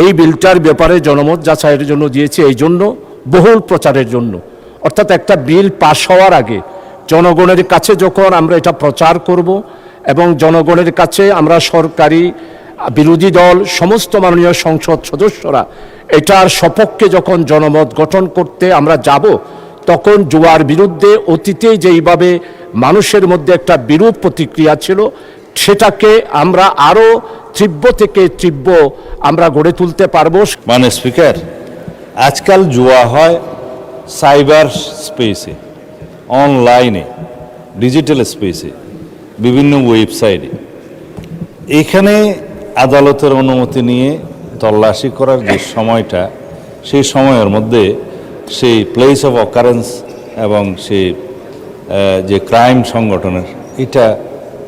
এই বিলটার ব্যাপারে জনমত যাচাইয়ের জন্য দিয়েছি এই জন্য, বহুল প্রচারের জন্য। অর্থাৎ একটা বিল পাশ হওয়ার আগে জনগণের কাছে যখন আমরা এটা প্রচার করব এবং জনগণের কাছে আমরা সরকারি বিরোধী দল সমস্ত মাননীয় সংসদ সদস্যরা এটার সপক্ষে যখন জনমত গঠন করতে আমরা যাব, তখন জুয়ার বিরুদ্ধে অতীতে যেইভাবে মানুষের মধ্যে একটা বিরূপ প্রতিক্রিয়া ছিল, সেটাকে আমরা আরও তীব্র থেকে তীব্র আমরা গড়ে তুলতে পারবো। মাননীয় স্পিকার, আজকাল জুয়া হয় সাইবার স্পেসে, অনলাইনে, ডিজিটাল স্পেসে, বিভিন্ন ওয়েবসাইটে। এখানে আদালতের অনুমতি নিয়ে তল্লাশি করার যে সময়টা, সেই সময়ের মধ্যে সেই প্লেস অফ অকারেন্স এবং সেই যে ক্রাইম সংগঠনের এটা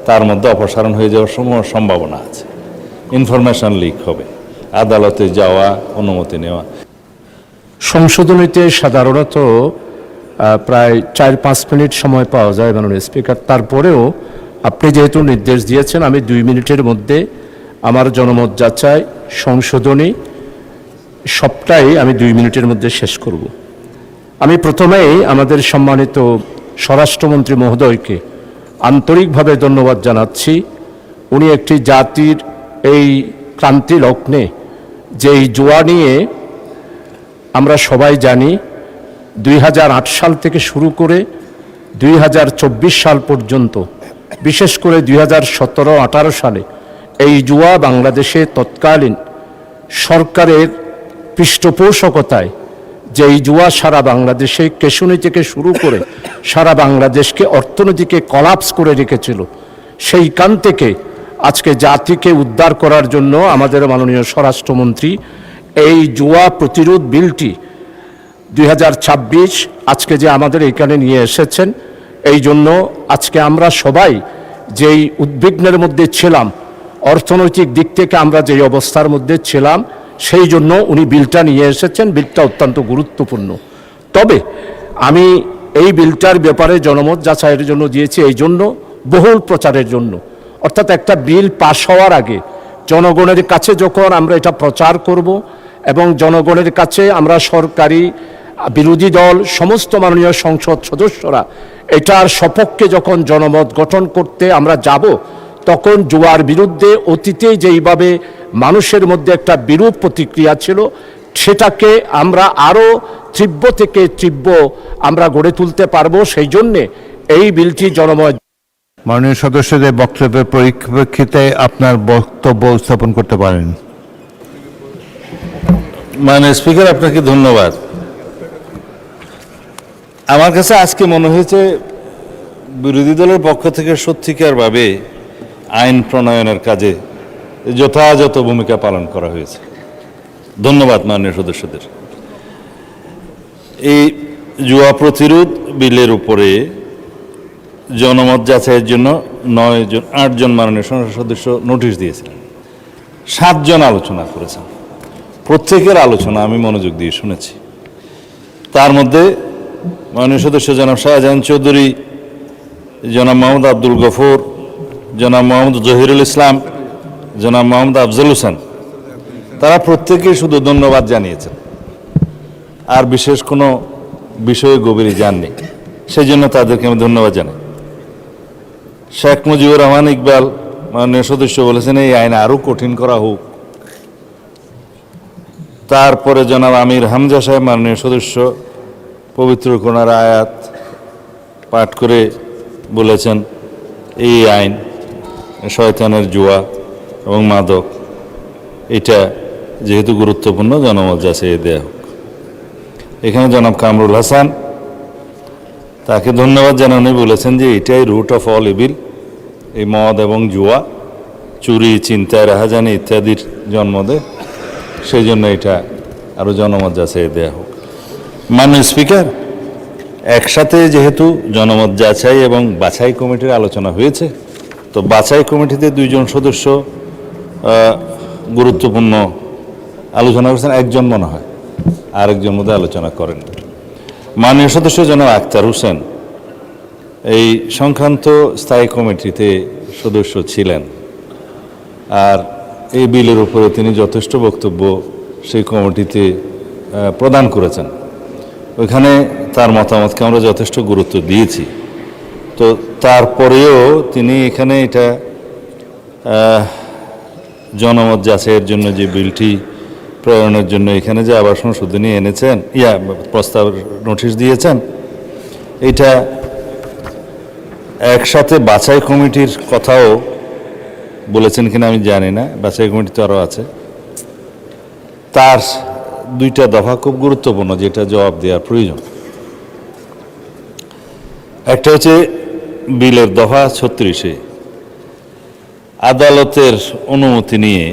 তার মধ্যে অপসারণ হয়ে যাওয়ার সম্ভাবনা আছে। ইনফরমেশন লিক হবে, আদালতে যাওয়া, অনুমতি নেওয়া। সংশোধনীতে সাধারণত প্রায় 4-5 মিনিট সময় পাওয়া যায় মাননীয় স্পিকার। তারপরেও আপনি যেহেতু নির্দেশ দিয়েছেন, আমি 2 মিনিটের মধ্যে আমার জনমত যাচাই সংশোধনী সবটাই আমি 2 মিনিটের মধ্যে শেষ করব। আমি প্রথমেই আমাদের সম্মানিত স্বরাষ্ট্রমন্ত্রী মহোদয়কে আন্তরিকভাবে ধন্যবাদ জানাচ্ছি। উনি একটি জাতির এই ক্রান্তি লগ্নে যে এই জুয়া নিয়ে আমরা সবাই জানি 2008 সাল থেকে শুরু করে 2024 সাল পর্যন্ত, বিশেষ করে 2017-18 সালে এই জুয়া বাংলাদেশে তৎকালীন সরকারের পৃষ্ঠপোষকতায় যে এই জুয়া সারা বাংলাদেশে কেশুনি থেকে শুরু করে সারা বাংলাদেশকে অর্থনীতিকে কলাপস করে রেখেছিল, সেইখান থেকে আজকে জাতিকে উদ্ধার করার জন্য আমাদের মাননীয় স্বরাষ্ট্রমন্ত্রী এই জুয়া প্রতিরোধ বিলটি 2026 আজকে যে আমাদের এখানে নিয়ে এসেছেন। এই জন্য আজকে আমরা সবাই যেই উদ্বিগ্নের মধ্যে ছিলাম, অর্থনৈতিক দিক থেকে আমরা যেই অবস্থার মধ্যে ছিলাম, সেই জন্য উনি বিলটা নিয়ে এসেছেন। বিলটা অত্যন্ত গুরুত্বপূর্ণ। তবে আমি এই বিলটার ব্যাপারে জনমত যাচাইয়ের জন্য দিয়েছি এই জন্য, বহুল প্রচারের জন্য। অর্থাৎ একটা বিল পাশ হওয়ার আগে জনগণের কাছে যখন আমরা এটা প্রচার করব এবং জনগণের কাছে আমরা সরকারি বিরোধী দল সমস্ত মাননীয় সংসদ সদস্যরা এটার সপক্ষে যখন জনমত গঠন করতে আমরা যাব, তখন জুয়ার বিরুদ্ধে অতীতে যেইভাবে মানুষের মধ্যে একটা বিরূপ প্রতিক্রিয়া ছিল, সেটাকে আমরা আরও তীব্র থেকে তীব্র আমরা গড়ে তুলতে পারবো। সেই জন্যে এই বিলটি জনমত। মাননীয় সদস্যদের বক্তব্যের পরিপ্রেক্ষিতে আপনার বক্তব্য উত্থাপন করতে পারেন। মাননীয় স্পিকার, আপনাকে ধন্যবাদ। আমার কাছে আজকে মনে হয়েছে বিরোধী দলের পক্ষ থেকে সত্যিকারভাবে আইন প্রণয়নের কাজে যথাযথ ভূমিকা পালন করা হয়েছে। ধন্যবাদ মাননীয় সদস্যদের। এই জুয়া প্রতিরোধ বিলের উপরে জনমত যাচাইয়ের জন্য 8 জন মাননীয় সংসদ সদস্য নোটিশ দিয়েছিলেন। 7 জন আলোচনা করেছেন। প্রত্যেকের আলোচনা আমি মনোযোগ দিয়ে শুনেছি। তার মধ্যে মাননীয় সদস্য জনাব শাহজাহান চৌধুরী, জনাব মোহাম্মদ আব্দুল গফুর, জনাব মোহাম্মদ জহিরুল ইসলাম, জনাব মোহাম্মদ আফজল হোসেন, তারা প্রত্যেকেই শুধু ধন্যবাদ জানিয়েছেন, আর বিশেষ কোনো বিষয়ে গভীরে যাননি। সেই জন্য তাদেরকে আমি ধন্যবাদ জানাই। শেখ মুজিবুর রহমান ইকবাল মাননীয় সদস্য বলেছেন এই আইন আরও কঠিন করা হোক। তারপরে জনাব আমির হামজা সাহেব মাননীয় সদস্য পবিত্র কোরআনের আয়াত পাঠ করে বলেছেন এই আইন শয়তানের জুয়া এবং মাদক এটা যেহেতু গুরুত্বপূর্ণ, জনমত যাচাই দেয়া হোক। এখানে জনাব কামরুল হাসান, তাকে ধন্যবাদ জানানো, বলেছেন যে এটাই রুট অফ অল ইভিল, এই মদ এবং জুয়া, চুরি, চিন্তায়, রাহাজানি ইত্যাদির জন্ম দেয়, সেই জন্য এটা আরও জনমত যাচাই দেয়া হোক। মাননীয় স্পিকার, একসাথে যেহেতু জনমত যাচাই এবং বাছাই কমিটির আলোচনা হয়েছে, তো বাছাই কমিটিতে 2 জন সদস্য গুরুত্বপূর্ণ আলোচনা করেছেন, একজন মনে হয় আরেকজন মধ্যে আলোচনা করেন। মাননীয় সদস্য জনাব আক্তার হোসেন এই সংক্রান্ত স্থায়ী কমিটিতে সদস্য ছিলেন, আর এই বিলের উপরে তিনি যথেষ্ট বক্তব্য সেই কমিটিতে প্রদান করেছেন। ওইখানে তার মতামতকে আমরা যথেষ্ট গুরুত্ব দিয়েছি। তো তারপরেও তিনি এখানে এটা জনমত যাচাইয়ের জন্য যে বিলটি প্রণয়নের জন্য এখানে যে আবার সংশোধনী এনেছেন, প্রস্তাব নোটিশ দিয়েছেন, এটা একসাথে বাছাই কমিটির কথাও বলেছেন কিনা আমি জানি না, বাছাই কমিটি তো আরও আছে। তার দুইটা দফা খুব গুরুত্বপূর্ণ, যেটা জবাব দেওয়ার প্রয়োজন। একটা হচ্ছে বিলের দফা 36-এ আদালতের অনুমতি নিয়ে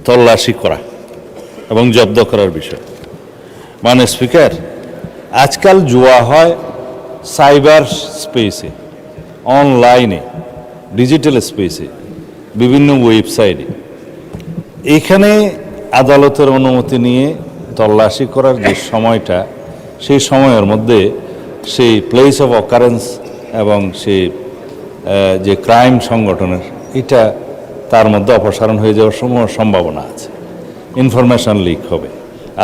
তল্লাশি করা এবং জব্দ করার বিষয়। মানে স্পিকার, আজকাল জুয়া হয় সাইবার স্পেসে, অনলাইনে, ডিজিটাল স্পেসে, বিভিন্ন ওয়েবসাইটে। এখানে আদালতের অনুমতি নিয়ে তল্লাশি করার যে সময়টা, সেই সময়ের মধ্যে সেই প্লেস অফ অকারেন্স এবং সেই যে ক্রাইম সংগঠনের, এটা তার মধ্যে অপসারণ হয়ে যাওয়ার সম্ভাবনা আছে। ইনফরমেশন লিক হবে,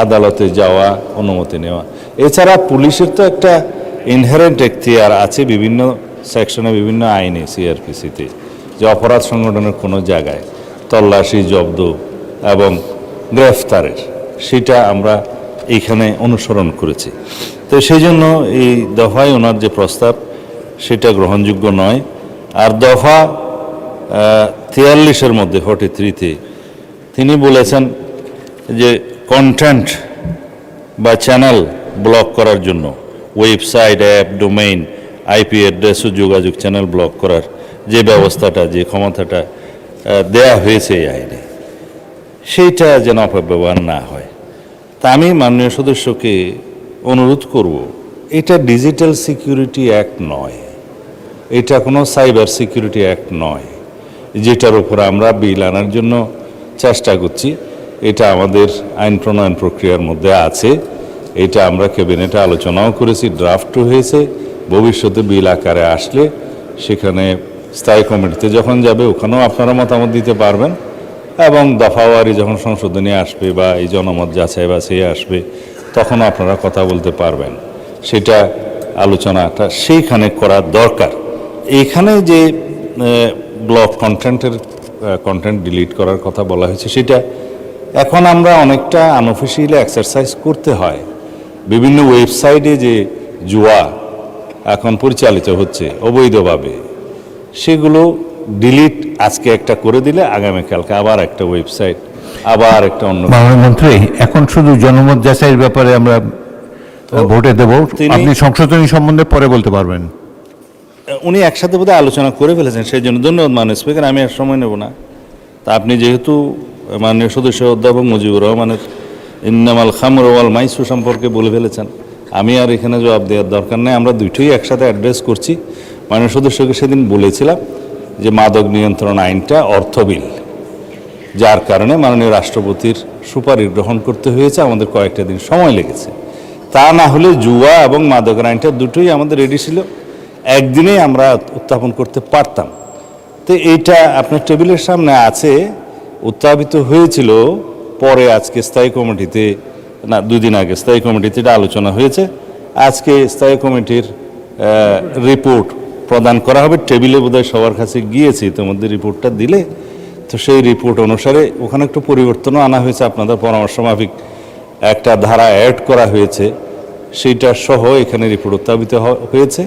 আদালতে যাওয়া, অনুমতি নেওয়া। এছাড়া পুলিশের তো একটা ইনহেরেন্ট এখতিয়ার আছে বিভিন্ন সেকশনে, বিভিন্ন আইনে, সিআরপিসিতে, যে অপরাধ সংগঠনের কোনো জায়গায় তল্লাশি, জব্দ এবং গ্রেফতারের, সেটা আমরা এইখানে অনুসরণ করেছি। তো সেই জন্য এই দফায় ওনার যে প্রস্তাব, সেটা গ্রহণযোগ্য নয়। আর দফা 43-এর মধ্যে 43-তে তিনি বলেছেন যে কন্টেন্ট বা চ্যানেল ব্লক করার জন্য website, app, domain, IP address ও যোগাযোগ চ্যানেল ব্লক করার যে ব্যবস্থাটা, যে ক্ষমতাটা দেয়া হয়েছে এই আইনে, সেইটা যেন অপব্যবহার না হয়। তা আমি মাননীয় সদস্যকে অনুরোধ করব, এটা ডিজিটাল সিকিউরিটি অ্যাক্ট নয়, এটা কোনো সাইবার সিকিউরিটি অ্যাক্ট নয়, যেটার উপর আমরা বিল আনার জন্য চেষ্টা করছি। এটা আমাদের আইন প্রণয়ন প্রক্রিয়ার মধ্যে আছে। এটা আমরা ক্যাবিনেটে আলোচনাও করেছি, ড্রাফটও হয়েছে। ভবিষ্যতে বিল আকারে আসলে সেখানে স্থায়ী কমিটিতে যখন যাবে, ওখানেও আপনারা মতামত দিতে পারবেন, এবং দফাওয়ারি যখন সংশোধনী আসবে বা এই জনমত যাচাই বাছাই আসবে, তখনও আপনারা কথা বলতে পারবেন। সেটা আলোচনাটা সেইখানে করা দরকার। এইখানে যে ব্লক কন্টেন্ট ডিলিট করার কথা বলা হয়েছে, সেটা এখন আমরা অনেকটা আনঅফিসিয়ালি এক্সারসাইজ করতে হয়। বিভিন্ন ওয়েবসাইটে যে জুয়া এখন পরিচালিত হচ্ছে অবৈধভাবে, সেগুলো ডিলিট আজকে একটা করে দিলে আগামীকালকে আবার একটা ওয়েবসাইট, আবার একটা অন্য। মাননীয় মন্ত্রী, এখন শুধু জনমত যাচাইয়ের ব্যাপারে আমরা ভোটে দেব, আপনি সংশোধনী সম্বন্ধে পরে বলতে পারবেন। উনি একসাথে বোধহয় আলোচনা করে ফেলেছেন, সেই জন্য ধন্যবাদ মাননীয় স্পিকার। আমি আর সময় নেব না। তা আপনি যেহেতু মাননীয় সদস্য অধ্যাপক মুজিবুর রহমানের ইন্নামাল খামর ওয়াল মাইসু সম্পর্কে বলে ফেলেছেন, আমি আর এখানে জবাব দেওয়ার দরকার নেই। আমরা দুইটাই একসাথে অ্যাড্রেস করছি। মাননীয় সদস্যকে সেদিন বলেছিলাম যে মাদক নিয়ন্ত্রণ আইনটা অর্থ বিল, যার কারণে মাননীয় রাষ্ট্রপতির সুপারিশ গ্রহণ করতে হয়েছে, আমাদের কয়েকটা দিন সময় লেগেছে। তা না হলে জুয়া এবং মাদকের আইনটা দুটোই আমাদের রেডি ছিল, একদিনেই আমরা উত্থাপন করতে পারতাম। তো এইটা আপনার টেবিলের সামনে আছে, উত্থাপিত হয়েছিল। পরে আজকে স্থায়ী কমিটিতে, না 2 দিন আগে স্থায়ী কমিটিতে এটা আলোচনা হয়েছে। আজকে স্থায়ী কমিটির রিপোর্ট প্রদান করা হবে। টেবিলে বোধহয় সবার কাছে গিয়েছে, ইতিমধ্যে রিপোর্টটা দিলে, তো সেই রিপোর্ট অনুসারে ওখানে একটু পরিবর্তনও আনা হয়েছে। আপনাদের পরামর্শ মাফিক একটা ধারা অ্যাড করা হয়েছে, সেইটা সহ এখানে রিপোর্ট উত্থাপিত হয়েছে।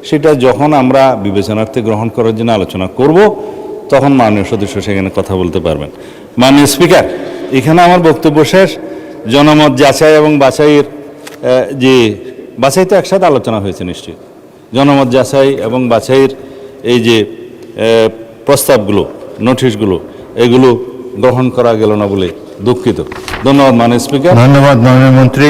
সেটা যখন আমরা বিবেচনার্থে গ্রহণ করার জন্য আলোচনা করব, তখন মাননীয় সদস্য সেখানে কথা বলতে পারবেন। মাননীয় স্পিকার, এখানে আমার বক্তব্য শেষ। জনমত যাচাই এবং বাছাইয়ের যে বাছাই তো একসাথে আলোচনা হয়েছে নিশ্চয়ই। জনমত যাচাই এবং বাছাইয়ের এই যে প্রস্তাবগুলো, নোটিশগুলো, এগুলো গ্রহণ করা গেল না বলে দুঃখিত। ধন্যবাদ মাননীয় স্পিকার। ধন্যবাদ মাননীয় মন্ত্রী।